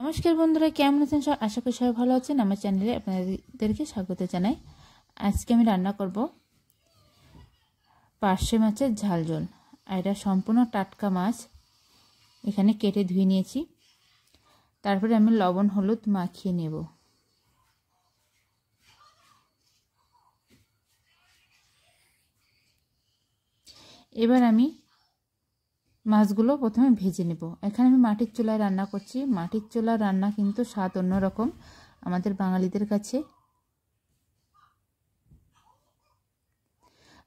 নমস্কার বন্ধুরা, কেমন আছেন? আশা করি সবাই ভালো আছেন। আমার চ্যানেলে আপনাদেরকে স্বাগত জানাই। আজকে আমি রান্না করব পার্শে মাছের ঝাল ঝোল। আর এটা সম্পূর্ণ টাটকা মাছ, এখানে কেটে ধুয়ে নিয়েছি। তারপরে আমি লবণ হলুদ মাখিয়ে নেব। এবার আমি মাছগুলো প্রথমে ভেজে নেব। এখানে আমি মাটির চুলায় রান্না করছি। মাটির চুলার রান্না কিন্তু স্বাদ অন্যরকম আমাদের বাঙালিদের কাছে।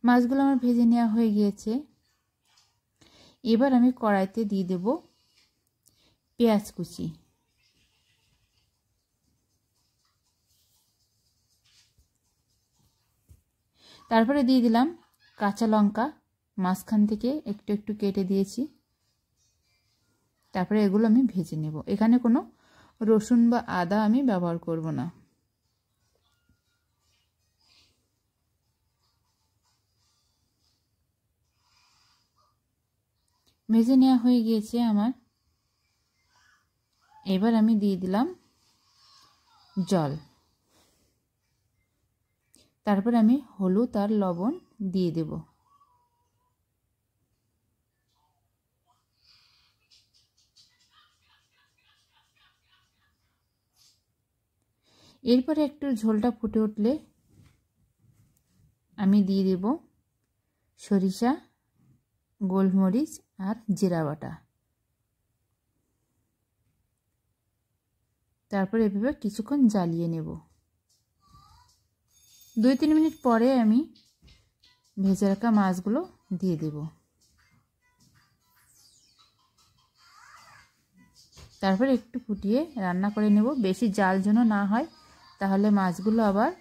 মাছগুলো আমার ভেজে নেওয়া হয়ে গিয়েছে। এবার আমি কড়াইতে দিয়ে দেব পেঁয়াজ কুচি, তারপরে দিয়ে দিলাম কাঁচা লঙ্কা, মাঝখান থেকে একটু একটু কেটে দিয়েছি। তারপরে এগুলো আমি ভেজে নেব। এখানে কোনো রসুন বা আদা আমি ব্যবহার করব না। ভেজে নেওয়া হয়ে গিয়েছে আমার। এবার আমি দিয়ে দিলাম জল, তারপর আমি হলুদ আর লবণ দিয়ে দেব। এরপরে একটু ঝোলটা ফুটে উঠলে আমি দিয়ে দেব সরিষা, গোলমরিচ আর জিরা বাটা। তারপর এভাবে কিছুক্ষণ জ্বালিয়ে নেব। 2-3 মিনিট পরে আমি ভেজে রাখা মাছগুলো দিয়ে দেব। তারপর একটু ফুটিয়ে রান্না করে নেব। বেশি জাল যেন না হয়, তাহলে মাছগুলো আবার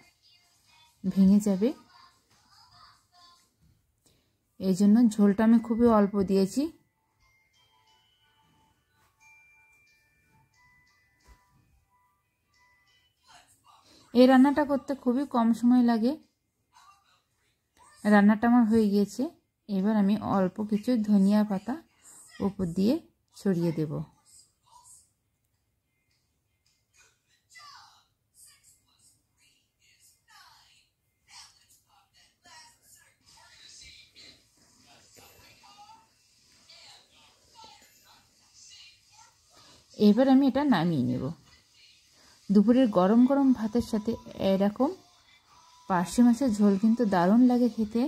ভেঙে যাবে। এই জন্য ঝোলটা আমি খুবই অল্প দিয়েছি। এই রান্নাটা করতে খুবই কম সময় লাগে। রান্নাটা আমার হয়ে গিয়েছে। এবার আমি অল্প কিছু ধনিয়া পাতা উপর দিয়ে ছড়িয়ে দেব। এবার আমি এটা নামিয়ে নেব। দুপুরের গরম গরম ভাতের সাথে এরকম পার্শে মাছের ঝোল কিন্তু দারুণ লাগে খেতে।